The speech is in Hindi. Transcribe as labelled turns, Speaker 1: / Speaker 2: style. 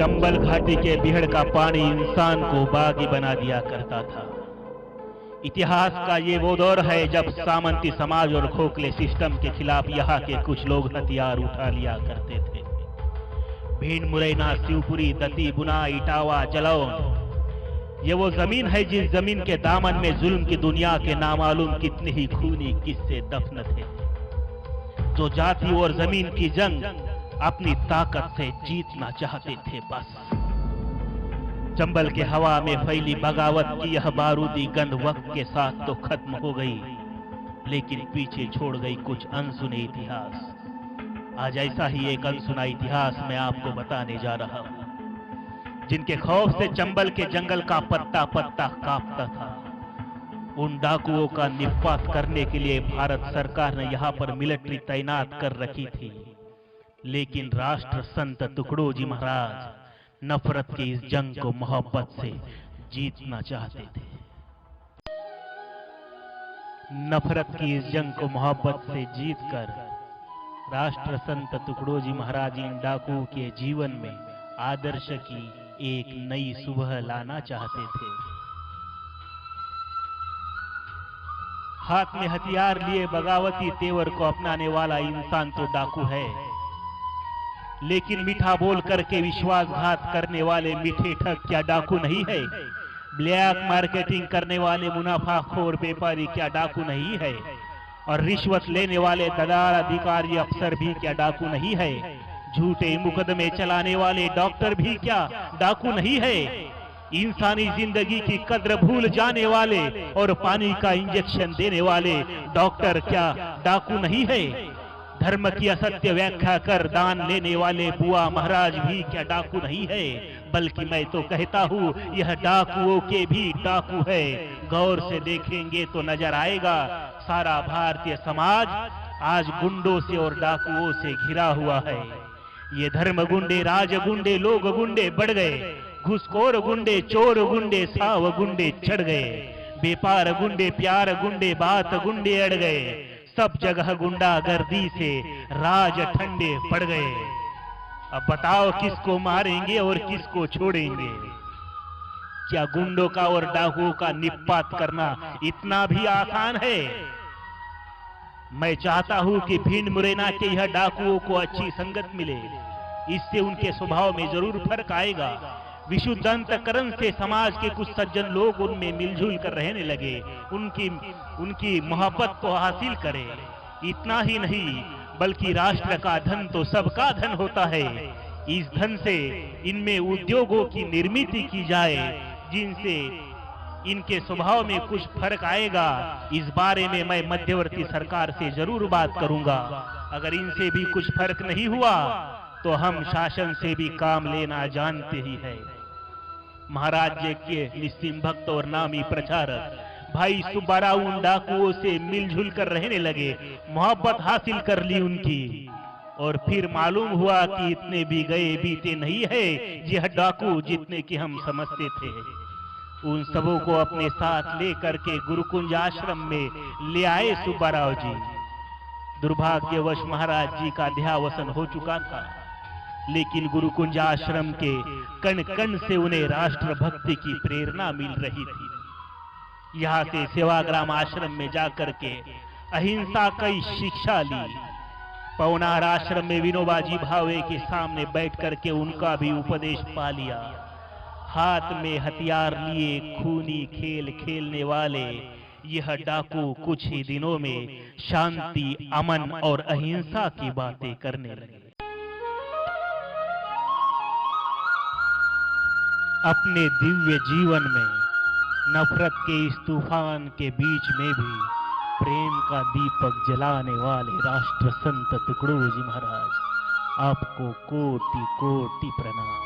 Speaker 1: चंबल घाटी के बिहड़ का पानी इंसान को बागी बना दिया करता था। इतिहास का ये वो दौर है जब सामंती समाज और खोखले सिस्टम के खिलाफ यहाँ के कुछ लोग हथियार उठा लिया करते थे। भीड़, मुरैना, शिवपुरी, दती, गुना, इटावा, जलौन, ये वो जमीन है जिस जमीन के दामन में जुल्म की दुनिया के नामालूम कितने ही खूनी किस्से दफन थे, जो जाति और जमीन की जंग अपनी ताकत से जीतना चाहते थे। बस चंबल के हवा में फैली बगावत की यह बारूदी गंध वक्त के साथ तो खत्म हो गई, लेकिन पीछे छोड़ गई कुछ अनसुने इतिहास। आज ऐसा ही एक अनसुना इतिहास मैं आपको बताने जा रहा हूं, जिनके खौफ से चंबल के जंगल का पत्ता पत्ता कांपता था। उन डाकुओं का निपात करने के लिए भारत सरकार ने यहाँ पर मिलिट्री तैनात कर रखी थी, लेकिन राष्ट्र संत तुकड़ो जी महाराज नफरत की इस जंग को मोहब्बत से जीतना चाहते थे। नफरत की इस जंग को मोहब्बत से जीतकर राष्ट्र संत तुकड़ो जी महाराज इन डाकुओं के जीवन में आदर्श की एक नई सुबह लाना चाहते थे। हाथ में हथियार लिए बगावती तेवर को अपनाने वाला इंसान तो डाकू है, लेकिन मीठा बोल करके विश्वासघात करने वाले मीठे ठग क्या डाकू नहीं है? ब्लैक मार्केटिंग करने वाले मुनाफाखोर व्यापारी क्या डाकू नहीं है? और रिश्वत लेने वाले दलाल अधिकारी अफसर भी क्या डाकू नहीं है? झूठे मुकदमे चलाने वाले डॉक्टर भी क्या डाकू नहीं है? इंसानी जिंदगी की कद्र भूल जाने वाले और पानी का इंजेक्शन देने वाले डॉक्टर क्या डाकू नहीं है? धर्म की असत्य व्याख्या कर दान लेने वाले बुआ महाराज भी क्या डाकू नहीं है? बल्कि मैं तो कहता हूँ यह डाकुओं के भी डाकू है। गौर से देखेंगे तो नजर आएगा सारा भारतीय समाज आज गुंडों से और डाकुओं से घिरा हुआ है। ये धर्म गुंडे, राज गुंडे, लोग गुंडे बढ़ गए, घुसखोर गुंडे, चोर गुंडे, साव गुंडे चढ़ गए, व्यापार गुंडे, प्यार गुंडे, बात गुंडे अड़ गए, सब जगह गुंडागर्दी से राज ठंडे पड़ गए। अब बताओ किसको मारेंगे और किसको छोड़ेंगे? क्या गुंडों का और डाकुओं का निपात करना इतना भी आसान है? मैं चाहता हूं कि भिंड मुरैना के यह डाकुओं को अच्छी संगत मिले, इससे उनके स्वभाव में जरूर फर्क आएगा। विशुद्ध अंतकरण से समाज के कुछ सज्जन लोग उनमें मिलजुल कर रहने लगे, उनकी मोहब्बत को हासिल करें। इतना ही नहीं बल्कि राष्ट्र का धन तो सबका धन होता है। इस धन से इनमें उद्योगों की निर्मित की जाए, जिनसे इनके स्वभाव में कुछ फर्क आएगा। इस बारे में मैं मध्यवर्ती सरकार से जरूर बात करूंगा। अगर इनसे भी कुछ फर्क नहीं हुआ तो हम शासन से भी काम लेना जानते ही है। महाराज जी के निस्सिम भक्त और नामी प्रचारक भाई सुब्बाराव उन डाकुओं से मिलजुल कर रहने लगे, मोहब्बत हासिल कर ली उनकी, और फिर मालूम हुआ कि इतने भी गए बीते नहीं है यह डाकू जितने कि हम समझते थे। उन सबों को अपने साथ लेकर के गुरुकुंज आश्रम में ले आए सुब्बाराव जी। दुर्भाग्यवश महाराज जी का देहावसन हो चुका था, लेकिन गुरुकुंज आश्रम के कण कण से उन्हें राष्ट्रभक्ति की प्रेरणा मिल रही थी। यहाँ से सेवाग्राम आश्रम में जाकर के अहिंसा की शिक्षा ली। पवनार आश्रम में विनोबा जी भावे के सामने बैठ करके उनका भी उपदेश पा लिया। हाथ में हथियार लिए खूनी खेल खेलने वाले यह डाकू कुछ ही दिनों में शांति, अमन और अहिंसा की बातें करने लगे। अपने दिव्य जीवन में नफरत के इस तूफान के बीच में भी प्रेम का दीपक जलाने वाले राष्ट्र संत तुकड़ो जी महाराज, आपको कोटि कोटि प्रणाम।